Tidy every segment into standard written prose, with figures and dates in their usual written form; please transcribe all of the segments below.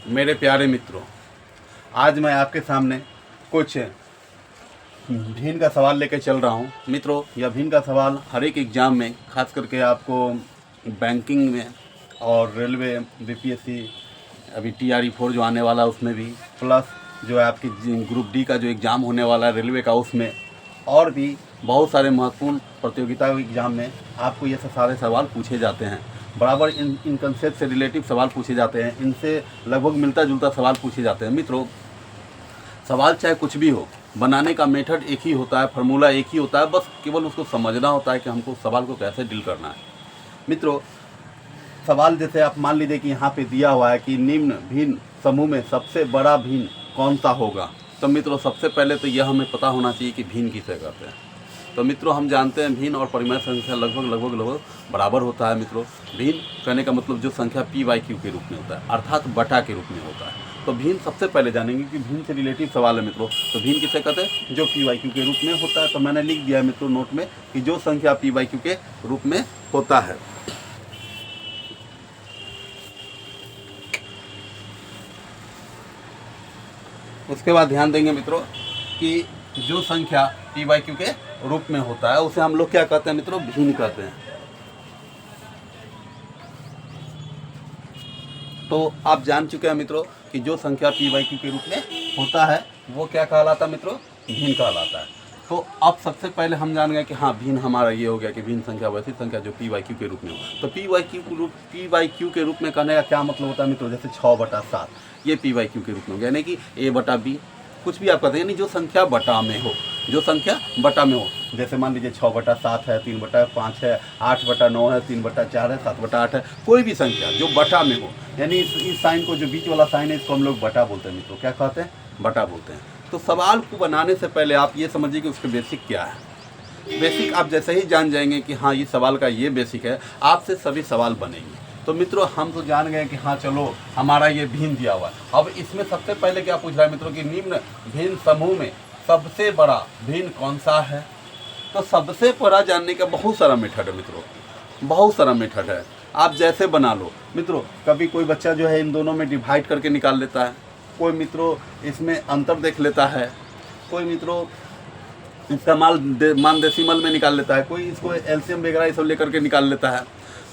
मेरे प्यारे मित्रों, आज मैं आपके सामने कुछ भिन्न का सवाल लेकर चल रहा हूँ। मित्रों, यह भिन्न का सवाल हर एक एग्ज़ाम में, खास करके आपको बैंकिंग में और रेलवे, बीपीएससी, अभी TRE 4 जो आने वाला है उसमें भी, प्लस जो है आपकी ग्रुप डी का जो एग्ज़ाम होने वाला है रेलवे का, उसमें और भी बहुत सारे महत्वपूर्ण प्रतियोगिता एग्ज़ाम में आपको ये सारे सवाल पूछे जाते हैं। बराबर इन कंसेप्ट से रिलेटिव सवाल पूछे जाते हैं, इनसे लगभग मिलता जुलता सवाल पूछे जाते हैं। मित्रों, सवाल चाहे कुछ भी हो, बनाने का मेथड एक ही होता है, फार्मूला एक ही होता है, बस केवल उसको समझना होता है कि हमको सवाल को कैसे डील करना है। मित्रों, सवाल जैसे आप मान लीजिए कि यहाँ पे दिया हुआ है कि निम्न भिन्न समूह में सबसे बड़ा भिन्न कौन सा होगा, तो मित्रों सबसे पहले तो यह हमें पता होना चाहिए कि भिन्न किसे कहते हैं। तो मित्रों, हम जानते हैं भिन्न और परिमेय संख्या लगभग बराबर होता है। मित्रों, भिन्न कहने का मतलब जो संख्या p/q के रूप में होता है, अर्थात बटा के रूप में होता है। तो भिन्न सबसे पहले जानेंगे कि भिन्न से रिलेटिव सवाल है। मित्रों, तो भिन्न किसे कहते हैं? जो p/q के रूप में होता है। तो मैंने लिख दिया है मित्रों नोट में कि जो संख्या p/q के रूप में होता है। उसके बाद ध्यान देंगे मित्रों कि जो संख्या p/q के रूप में होता है उसे हम लोग क्या कहते हैं मित्रों? भिन्न कहते हैं। तो आप जान चुके हैं मित्रों कि जो संख्या p/q के रूप में होता है वो क्या कहलाता है मित्रों? भिन्न कहलाता है। तो अब सबसे पहले हम जान गए कि हाँ, भिन्न हमारा ये हो गया कि भिन्न संख्या वैसी संख्या जो p/q के रूप में हो। तो p/q के रूप में कहने का क्या मतलब होता है मित्रों? जैसे 6/7 ये p/q के रूप में हो गया, यानी कि a/b, कुछ भी आप कहते हैं, यानी जो संख्या बटा में हो, जो संख्या बटा में हो। जैसे मान लीजिए 6/7 है, 3/5 है, 8/9 है, 3/4 है, 7/8 है, कोई भी संख्या जो बटा में हो, यानी इस साइन को, जो बीच वाला साइन है, इसको हम लोग बटा बोलते हैं मित्रों। क्या कहते हैं? बटा बोलते हैं। तो सवाल को बनाने से पहले आप ये समझिए कि उसके बेसिक क्या है। बेसिक आप जैसे ही जान जाएंगे कि हाँ, ये सवाल का ये बेसिक है, आपसे सभी सवाल बनेंगे। तो मित्रों, हम तो जान गए कि हाँ चलो, हमारा ये भिन्न दिया हुआ है। अब इसमें सबसे पहले क्या पूछ रहा है मित्रों कि निम्न भिन्न समूह में सबसे बड़ा भिन्न कौन सा है। तो सबसे बड़ा जानने का बहुत सारा मेथड है मित्रों, बहुत सारा मेथड है। आप जैसे बना लो मित्रों, कभी कोई बच्चा जो है इन दोनों में डिवाइड करके निकाल लेता है, कोई मित्रों इसमें अंतर देख लेता है, कोई मित्रों इसका मान डेसिमल में निकाल लेता है, कोई इसको एलसीएम वगैरह ये सब लेकर के निकाल लेता है।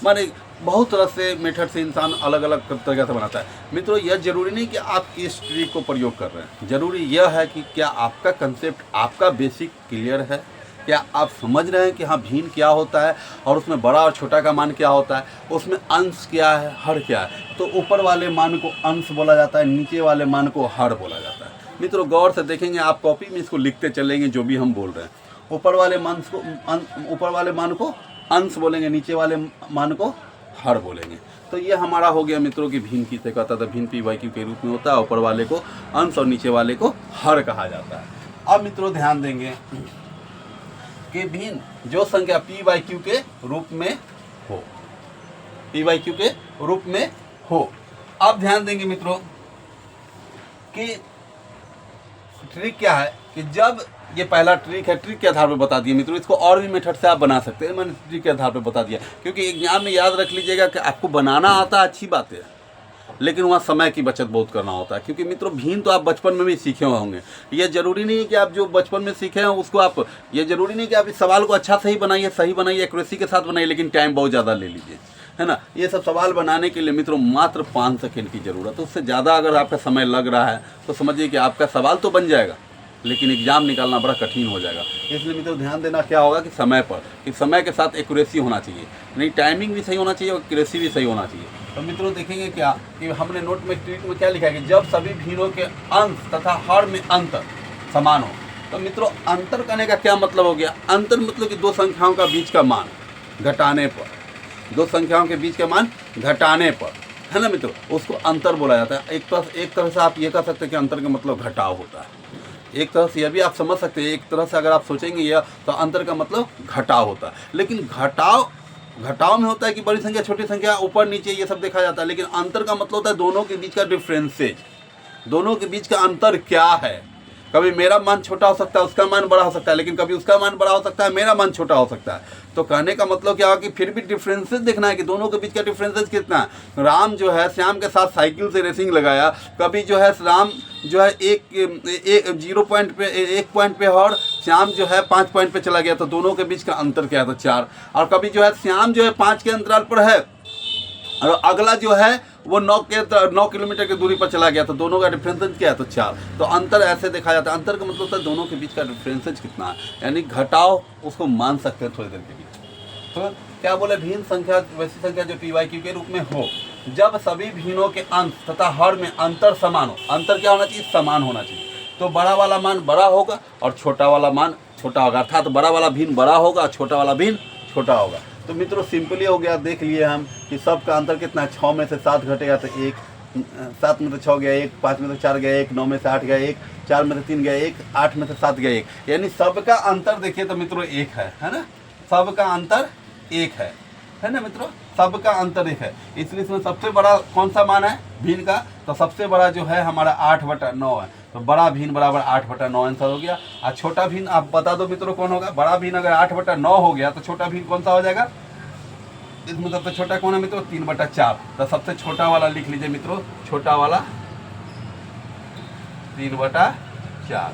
माने बहुत तरह से मेथड से इंसान अलग अलग तरीके से बनाता है। मित्रों, यह जरूरी नहीं कि आप किस ट्रिक को प्रयोग कर रहे हैं, जरूरी यह है कि क्या आपका कंसेप्ट, आपका बेसिक क्लियर है, क्या आप समझ रहे हैं कि हाँ भिन्न क्या होता है और उसमें बड़ा और छोटा का मान क्या होता है, उसमें अंश क्या है, हर क्या है। तो ऊपर वाले मान को अंश बोला जाता है, नीचे वाले मान को हर बोला जाता है। मित्रों, गौर से देखेंगे, आप कॉपी में इसको लिखते चलेंगे जो भी हम बोल रहे हैं। ऊपर वाले मान को अंश बोलेंगे, नीचे वाले मान को हर बोलेंगे। तो ये हमारा हो गया मित्रों की भिन्न किसे कहता था? भिन्न p/q के रूप में होता है, ऊपर वाले को अंश और नीचे वाले को हर कहा जाता है। अब मित्रों ध्यान देंगे कि भिन्न जो संख्या p/q के रूप में हो, p/q के रूप में हो। अब ध्यान देंगे मित्रों कि ट्रिक क्या है कि जब ये पहला ट्रिक है, ट्रिक के आधार पर बता दिया मित्रों, इसको और भी मेथड से आप बना सकते हैं, मैंने ट्रिक के आधार पर बता दिया। क्योंकि एग्जाम में याद रख लीजिएगा कि आपको बनाना आता है, अच्छी बात है, लेकिन वहाँ समय की बचत बहुत करना होता है। क्योंकि मित्रों, भिन्न तो आप बचपन में भी सीखे होंगे। ये जरूरी नहीं है कि आप जो बचपन में सीखे हैं उसको आप, ये जरूरी नहीं कि आप इस सवाल को अच्छा सही बनाइए, एक्यूरेसी के साथ बनाइए, लेकिन टाइम बहुत ज़्यादा ले लीजिए, है ना। ये सब सवाल बनाने के लिए मित्रों मात्र 5 सेकंड की ज़रूरत है। उससे ज़्यादा अगर आपका समय लग रहा है तो समझिए कि आपका सवाल तो बन जाएगा, लेकिन एग्जाम निकालना बड़ा कठिन हो जाएगा। इसलिए मित्रों ध्यान देना क्या होगा कि समय पर, कि समय के साथ एक्यूरेसी होना चाहिए, नहीं टाइमिंग भी सही होना चाहिए और एक्यूरेसी भी सही होना चाहिए। तो मित्रों देखेंगे क्या कि हमने नोट में ट्रिक में क्या लिखा है कि जब सभी भिन्नों के अंश तथा हर में अंतर समान हो। तो मित्रों, अंतर करने का क्या मतलब हो गया? अंतर मतलब कि दो संख्याओं का बीच का मान घटाने पर, दो संख्याओं के बीच का मान घटाने पर, है ना मित्रों, उसको अंतर बोला जाता है। एक तरह से आप ये कह सकते हैं कि अंतर का मतलब घटाव होता है। एक तरह से यह भी आप समझ सकते हैं, एक तरह से अगर आप सोचेंगे यह, तो अंतर का मतलब घटाव होता है। लेकिन घटाव में होता है कि बड़ी संख्या छोटी संख्या ऊपर नीचे ये सब देखा जाता है, लेकिन अंतर का मतलब होता है दोनों के बीच का डिफरेंसेज, दोनों के बीच का अंतर क्या है। कभी मेरा मान छोटा हो सकता है, उसका मान बड़ा हो सकता है, लेकिन कभी उसका मान बड़ा हो सकता है, मेरा मान छोटा हो सकता है। तो कहने का मतलब क्या हुआ कि फिर भी डिफरेंसेस देखना है कि दोनों के बीच का डिफरेंसेस कितना है। राम जो है श्याम के साथ साइकिल से रेसिंग लगाया, कभी जो है राम जो है एक 0 पॉइंट पे 1 पॉइंट पे और श्याम जो है 5 पॉइंट पे चला गया, तो दोनों के बीच का अंतर क्या था 4। और कभी जो है श्याम जो है 5 के अंतराल पर है और अगला जो है वो 9 किलोमीटर की दूरी पर चला गया, तो दोनों का डिफरेंसेज क्या है तो 4। तो अंतर ऐसे देखा जाता है। अंतर का मतलब होता है दोनों के बीच का डिफरेंसेज कितना है, यानी घटाव उसको मान सकते हैं थोड़ी देर के बीच। तो क्या बोले, भिन्न संख्या वैसी संख्या जो PYQ के रूप में हो जब सभी भिन्नों के अंश तथा हर में अंतर समान हो। अंतर क्या होना चाहिए, समान होना चाहिए। तो बड़ा वाला मान बड़ा होगा और छोटा वाला मान छोटा होगा, अर्थात बड़ा वाला भिन्न बड़ा होगा और छोटा वाला भिन्न छोटा होगा। तो मित्रों सिंपली हो गया, देख लिए हम कि सब का अंतर कितना है। 6 में से 7 घटेगा तो 1, 7 में से 6 गया 1, 5 में से 4 गया 1, 9 में से 8 गया 1, 4 में से 3 गया 1, 8 में से 7 गया 1, यानी सबका अंतर देखिए तो मित्रों 1 है ना। सबका अंतर 1 है ना मित्रों, सबका अंतर 1 है। इसलिए इसमें सबसे बड़ा कौन सा मान है भिन्न का, तो सबसे बड़ा जो है हमारा 8/9 है। तो बड़ा भिन्न बराबर 8/9 आंसर हो गया। और छोटा भिन्न आप बता दो मित्रों कौन होगा। बड़ा भिन्न अगर 8/9 हो गया तो छोटा भिन्न कौन सा हो जाएगा। इसमें सबसे छोटा कौन है मित्रों, 3/4। तो सबसे छोटा वाला लिख लीजिए मित्रों, छोटा वाला 3/4।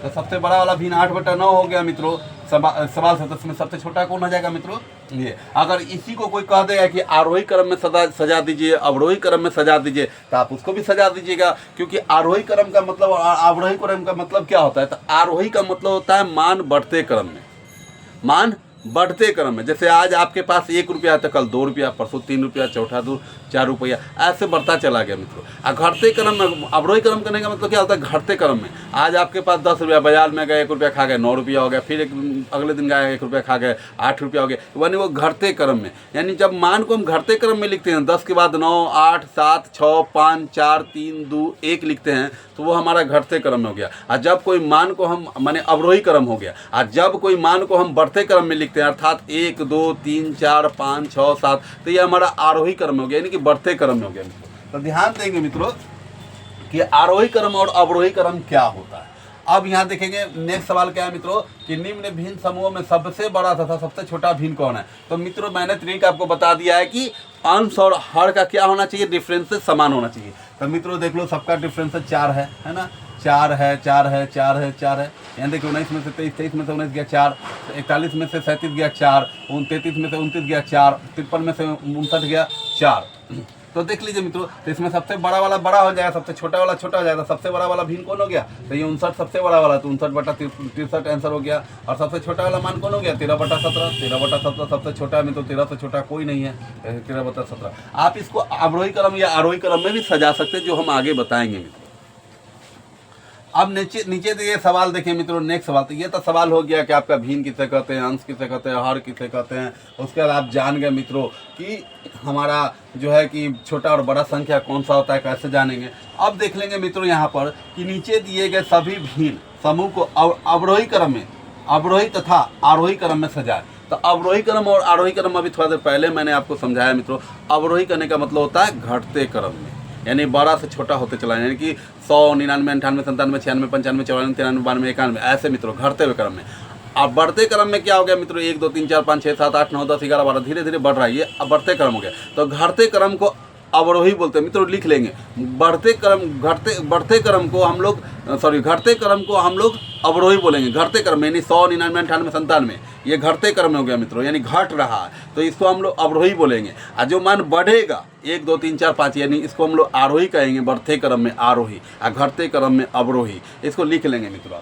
तो सबसे बड़ा वाला भिन्न 8/9 हो गया मित्रों सवाल से। तो इसमें सबसे छोटा कौन हो जाएगा मित्रों ये। अगर इसी को कोई कह देगा कि आरोही क्रम में सजा दीजिए, अवरोही क्रम में सजा दीजिए, तो आप उसको भी सजा दीजिएगा, क्योंकि आरोही क्रम का मतलब और अवरोही क्रम का मतलब क्या होता है। तो आरोही का मतलब होता है मान बढ़ते क्रम में, मान बढ़ते क्रम में। जैसे आज आपके पास 1 रुपया है तो कल 2 रुपया, परसों 3 रुपया, चौथा 4 रुपया, ऐसे बढ़ता चला गया मित्रों। और घटते क्रम में, अवरोही क्रम करने का मतलब क्या होता है, घटते क्रम में। आज आपके पास 10 रुपया, बाजार में गए 1 रुपया खा गए 9 रुपया हो गया, फिर अगले दिन गए 1 रुपया खा गए 8 रुपया हो गया, यानी वो घटते क्रम में। यानी जब मान को हम घटते क्रम में लिखते हैं, 10 के बाद 9, 8, 7, 6, 5, 4, 3, 2, 1 लिखते हैं, तो वो हमारा घटते क्रम में हो गया। और जब कोई मान को हम माने अवरोही क्रम हो गया। और जब कोई मान को हम बढ़ते क्रम में लिखते हैं, अर्थात 1, 2, 3, 4, 5, 6, 7, तो ये हमारा आरोही क्रम में हो गया, यानी कि बढ़ते क्रम में हो गया मित्रों। तो ध्यान देंगे मित्रों कि आरोही क्रम और अवरोही क्रम क्या होता है। अब यहाँ देखेंगे नेक्स्ट सवाल क्या है मित्रों कि निम्न भिन्न समूहों में सबसे बड़ा तथा सबसे छोटा भिन्न कौन है। तो मित्रों मैंने ट्रिक आपको बता दिया है कि अंश और हर का क्या होना चाहिए, डिफरेंसेस समान होना चाहिए। तो मित्रों देख लो सबका डिफरेंसेस 4 है ना, 4 है 4 है 4 है 4 है। यहाँ देखिए 19 में से 23, 23 में से 19 गया 4, 41 में से 37 गया 4, 33 में से 29 गया 4, 53 में से 59 गया 4। तो देख लीजिए मित्रों, तो इसमें सबसे बड़ा वाला बड़ा हो जाएगा, सबसे छोटा वाला छोटा हो जाएगा। सबसे बड़ा वाला भिन्न कौन हो गया, तो ये 59 सबसे बड़ा वाला, तो 59/63 आंसर हो गया। और सबसे छोटा वाला मान कौन हो गया, 13/17। 13/17 सबसे छोटा है मित्रों, 13 से छोटा कोई नहीं है, 13/17। आप इसको अवरोही क्रम या आरोही क्रम में भी सजा सकते हैं, जो हम आगे बताएंगे मित्रों। अब नीचे ये सवाल देखिए मित्रों, नेक्स्ट सवाल। तो ये तो सवाल हो गया कि आपका भिन्न किसे कहते हैं, अंश किसे कहते हैं, हर किसे कहते हैं। उसके बाद आप जान गए मित्रों कि हमारा जो है कि छोटा और बड़ा संख्या कौन सा होता है, कैसे जानेंगे। अब देख लेंगे मित्रों यहाँ पर कि नीचे दिए गए सभी भिन्न समूह को अवरोही क्रम में, अवरोही तथा आरोही क्रम में सजाए। तो अवरोही क्रम और आरोही क्रम अभी थोड़ा देर पहले मैंने आपको समझाया मित्रों। अवरोही करने का मतलब होता है घटते क्रम में, यानी बड़ा से छोटा होते चला, यानी कि 100, 99, 98, 97, 96, 95, 94, 93, 92, 91 ऐसे मित्रों घटते हुए क्रम में। अब बढ़ते क्रम में क्या हो गया मित्रों, 1, 2, 3, 4, 5, 6, 7, 8, 9, 10, 11, 12 धीरे धीरे बढ़ रहा है, ये अब बढ़ते क्रम हो गया। तो घटते क्रम को अवरोही बोलते हैं मित्रों, लिख लेंगे। बढ़ते क्रम को हम लोग घटते क्रम को हम लोग अवरोही बोलेंगे। घटते क्रम यानी 100, 99, 98, 97 ये घटते क्रम में हो गया मित्रों, यानी घट रहा है, तो इसको हम लोग अवरोही बोलेंगे। और जो मान बढ़ेगा 1, 2, 3, 4, 5 यानी इसको हम लोग आरोही कहेंगे, बढ़ते क्रम में आरोही और घटते क्रम में अवरोही, इसको लिख लेंगे मित्रों।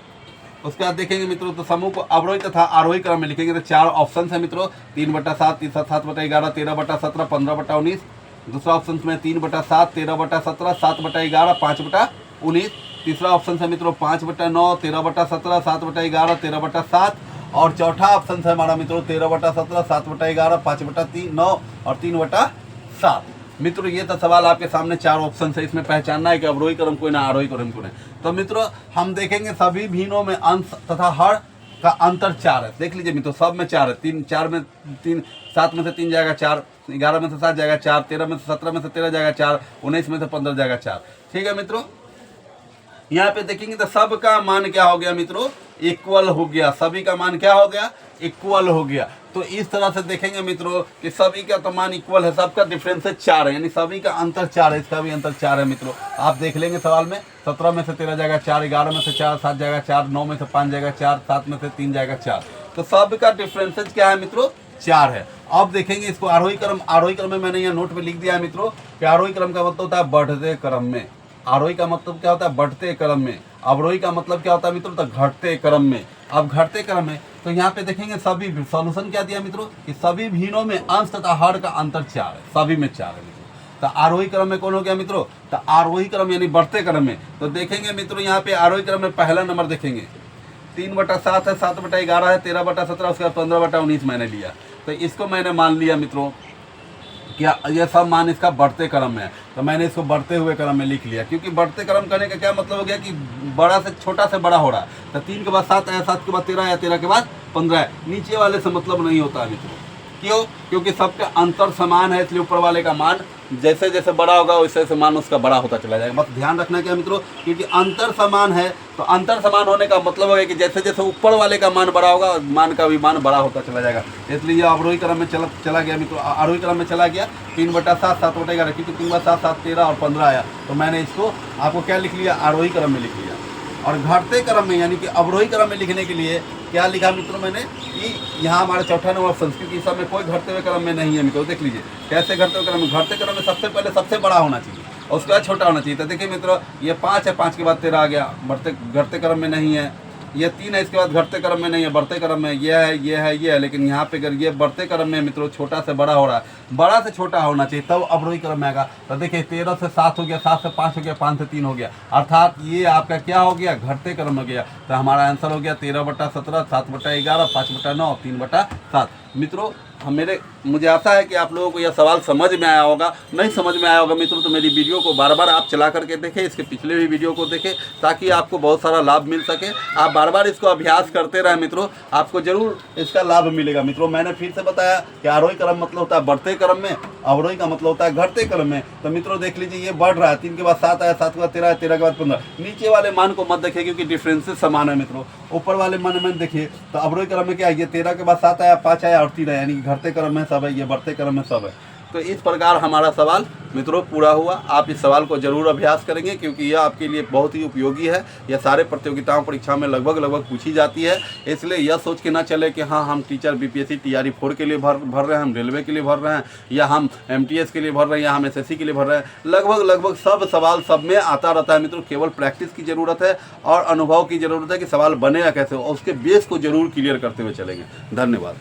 उसके बाद देखेंगे मित्रों तो समूह को अवरोही तथा आरोही क्रम में लिखेंगे। तो 4 ऑप्शन है मित्रों, 3/7, 7/11, 13/17, 15/19। दूसरा ऑप्शन में 3/7, 13/17, 7/11, 5/19। तीसरा ऑप्शन है मित्रों 5/9, 13/17, 7/11, 13/7। और चौथा ऑप्शन है हमारा मित्रों 13/17, 7/11, 5/9 और 3/7। मित्रों ये तो सवाल आपके सामने 4 ऑप्शन है, इसमें पहचानना है कि अवरोही क्रम को ना आरोही क्रम को नहीं। तो मित्रों हम देखेंगे सभी भिन्नों में अंश तथा हर का अंतर 4 है। देख लीजिए मित्रों सब में 4 है, 4 में 3, 7 में से 3 जाएगा 4, 11 में से 7 जाएगा 4, 13 में से 17 में से 13 जाएगा 4, 19 में से 15 जाएगा 4। ठीक है मित्रों। यहाँ पे देखेंगे तो सब का मान क्या हो गया मित्रों, इक्वल हो गया, सभी का मान क्या हो गया, इक्वल हो गया। तो इस तरह से देखेंगे मित्रों कि सभी का तो मान इक्वल है, सबका डिफरेंस है 4 है, यानी सभी का अंतर 4 है, इसका भी अंतर 4 है मित्रों। आप देख लेंगे सवाल में 17 में से 13 जाएगा 4, 11 में से 4, 7 जाएगा 4, 9 में से 5 जाएगा 4, 7 में से 3 जाएगा 4। तो सबका डिफरेंसेज क्या है मित्रों, 4 है। अब देखेंगे इसको आरोही क्रम, आरोही क्रम में मैंने यहाँ नोट में लिख दिया है मित्रों कि आरोही क्रम का मतलब होता है बढ़ते क्रम में, आरोही का मतलब क्या होता है, बढ़ते क्रम में। अवरोही का मतलब क्या होता है मित्रों, तो घटते क्रम में। अब घटते क्रम में तो यहाँ पे देखेंगे सभी सॉल्यूशन क्या दिया मित्रों कि सभी भिन्नों में अंश तथा हर का अंतर 4 है, सभी में 4 है मित्रों। तो आरोही क्रम में कौन हो गया मित्रों, तो आरोही क्रम यानी बढ़ते क्रम में। तो देखेंगे मित्रों यहाँ पे आरोही क्रम में पहला नंबर देखेंगे 3/7 है, 7/11 है, 13/17, उसके बाद 15/19 मैंने लिया। तो इसको मैंने मान लिया मित्रों क्या ये सब मान इसका बढ़ते क्रम में है, तो मैंने इसको बढ़ते हुए क्रम में लिख लिया, क्योंकि बढ़ते क्रम करने का क्या मतलब हो गया कि बड़ा से छोटा से बड़ा हो रहा है। तो 3 के बाद 7 आया, 7 के बाद 13 आया, 13 के बाद 15 है, नीचे वाले से मतलब नहीं होता है मित्रों। क्यों, क्योंकि सबका अंतर समान है, इसलिए ऊपर वाले का मान जैसे जैसे बड़ा होगा वैसे वैसे मान उसका बड़ा होता चला जाएगा। बस ध्यान रखना क्या मित्रों, क्योंकि अंतर समान है, तो अंतर समान होने का मतलब है कि जैसे जैसे ऊपर वाले का मान बड़ा होगा मान का भी मान बड़ा होता चला जाएगा। इसलिए अवरोही क्रम में चला गया मित्रों, आरोही क्रम में चला गया 3/7, 7/11, क्योंकि 3/7, 7, 13 और 15 आया। तो मैंने इसको आपको क्या लिख लिया, आरोही क्रम में लिख लिया। और घटते क्रम में यानी कि अवरोही क्रम में लिखने के लिए क्या लिखा मित्रों मैंने कि यहाँ हमारा चौथा नंबर ऑप्शन, क्योंकि इस समय कोई घटते हुए क्रम में नहीं है मित्रों। देख लीजिए कैसे घटते हुए क्रम में, घटते क्रम में सबसे पहले सबसे बड़ा होना चाहिए और उसके बाद छोटा होना चाहिए। तो देखिए मित्रों ये 5 है, 5 के बाद 13 आ गया, बढ़ते घटते क्रम में नहीं है। ये 3 है, इसके बाद घटते क्रम में नहीं है, बढ़ते क्रम में ये है, ये है, ये है। लेकिन यहाँ पे अगर ये बढ़ते क्रम में मित्रों छोटा से बड़ा हो रहा है, बड़ा से छोटा होना चाहिए तब अवरोही क्रम में आएगा। तो देखिए 13 से 7 हो गया, 7 से 5 हो गया, 5 से 3 हो गया, अर्थात ये आपका क्या हो गया, घटते क्रम हो गया। तो हमारा आंसर हो गया 13/17, 7/11, 5/9, 3/7। मित्रों मुझे आशा है कि आप लोगों को यह सवाल समझ में आया होगा। नहीं समझ में आया होगा मित्रों तो मेरी वीडियो को बार बार आप चला करके देखें, इसके पिछले भी वीडियो को देखें, ताकि आपको बहुत सारा लाभ मिल सके। आप बार बार इसको अभ्यास करते रहें मित्रों, आपको जरूर इसका लाभ मिलेगा। मित्रों मैंने फिर से बताया कि आरोही क्रम मतलब होता है बढ़ते क्रम में, अवरोही का मतलब होता है घटते क्रम में। तो मित्रों देख लीजिए ये बढ़ रहा है, 3 के बाद 7 आया, 7 के बाद 13 आया, 13 के बाद 15। नीचे वाले मान को मत देखिए क्योंकि डिफरेंसेस समान है मित्रों। ऊपर वाले मान में देखिए तो अवरोही क्रम में क्या है, ये 13 के बाद 7 आया, 5 आया और 3 आया, यानी घटते क्रम में सब है, ये बढ़ते क्रम में सब है। तो इस प्रकार हमारा सवाल मित्रों पूरा हुआ। आप इस सवाल को जरूर अभ्यास करेंगे क्योंकि यह आपके लिए बहुत ही उपयोगी है। यह सारे प्रतियोगिताओं परीक्षा में लगभग पूछी जाती है। इसलिए यह सोच के ना चले कि हाँ हम टीचर बीपीएससी TRE 4 के लिए भर रहे हैं, हम रेलवे के लिए भर रहे हैं, या हम MTS के लिए भर रहे हैं, या हम SSC के लिए भर रहे हैं। लगभग सब सवाल सब में आता रहता है मित्रों। केवल प्रैक्टिस की ज़रूरत है और अनुभव की ज़रूरत है कि सवाल बनेगा कैसे, और उसके बेस को जरूर क्लियर करते हुए चलेंगे। धन्यवाद।